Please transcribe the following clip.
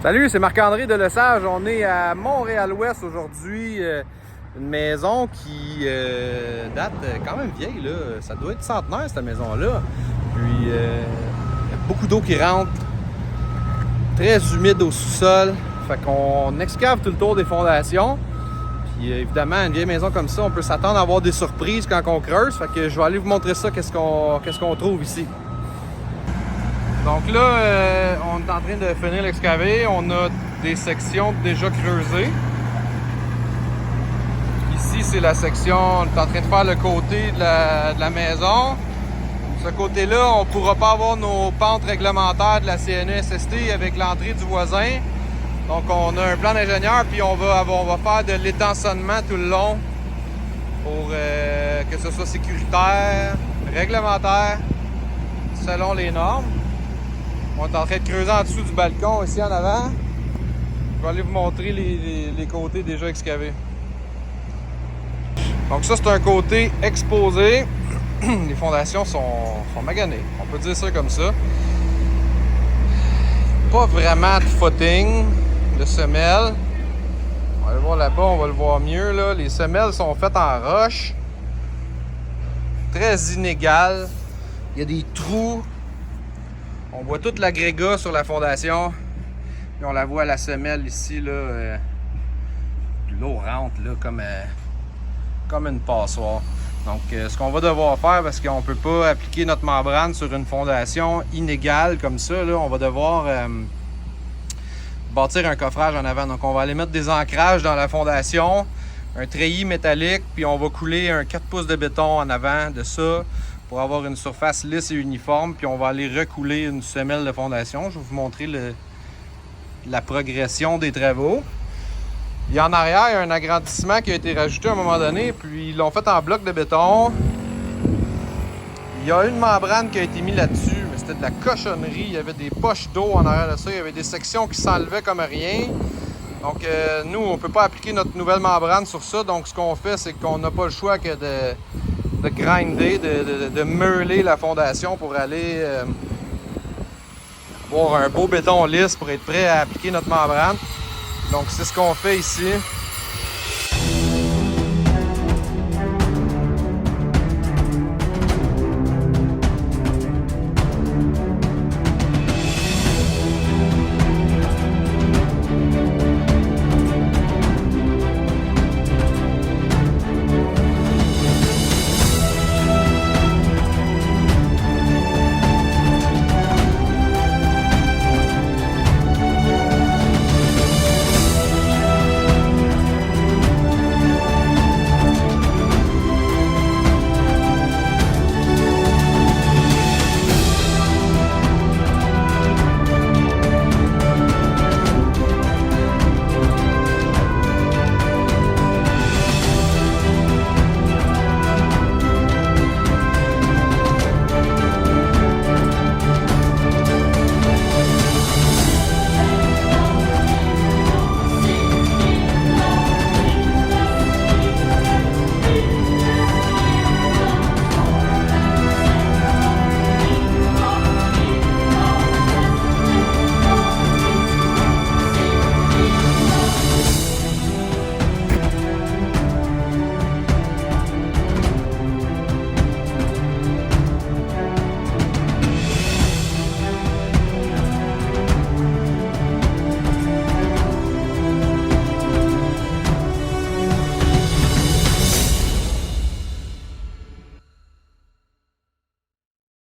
Salut, c'est Marc-André de Lesage. On est à Montréal-Ouest aujourd'hui. Une maison qui date quand même vieille, là. Ça doit être centenaire, cette maison-là. Puis, il y a beaucoup d'eau qui rentre. Très humide au sous-sol. Fait qu'on excave tout le tour des fondations. Puis, évidemment, une vieille maison comme ça, on peut s'attendre à avoir des surprises quand on creuse. Fait que je vais aller vous montrer ça, qu'est-ce qu'on trouve ici. Donc là, on est en train de finir l'excaver. On a des sections déjà creusées. Ici, c'est la section, on est en train de faire le côté de la maison. Ce côté-là, on ne pourra pas avoir nos pentes réglementaires de la CNESST avec l'entrée du voisin. Donc on a un plan d'ingénieur, puis on va faire de l'étançonnement tout le long pour que ce soit sécuritaire, réglementaire, selon les normes. On est en train de creuser en dessous du balcon, ici en avant. Je vais aller vous montrer les côtés déjà excavés. Donc ça, c'est un côté exposé. Les fondations sont maganées, on peut dire ça comme ça. Pas vraiment de footing, de semelles. On va aller voir là-bas, on va le voir mieux, là. Les semelles sont faites en roche. Très inégales. Il y a des trous. On voit tout l'agrégat sur la fondation. Puis on la voit à la semelle ici, là. L'eau rentre là, comme une passoire. Donc, ce qu'on va devoir faire, parce qu'on ne peut pas appliquer notre membrane sur une fondation inégale comme ça, là, on va devoir bâtir un coffrage en avant. Donc, on va aller mettre des ancrages dans la fondation, un treillis métallique, puis on va couler un 4 pouces de béton en avant de ça, pour avoir une surface lisse et uniforme, puis on va aller recouler une semelle de fondation. Je vais vous montrer la progression des travaux. Et en arrière, il y a un agrandissement qui a été rajouté à un moment donné, puis ils l'ont fait en bloc de béton. Il y a une membrane qui a été mise là-dessus, mais c'était de la cochonnerie. Il y avait des poches d'eau en arrière de ça, il y avait des sections qui s'enlevaient comme rien. Donc nous, on ne peut pas appliquer notre nouvelle membrane sur ça, donc ce qu'on fait, c'est qu'on n'a pas le choix que de grinder, de meuler la fondation pour aller avoir un beau béton lisse pour être prêt à appliquer notre membrane. Donc c'est ce qu'on fait ici.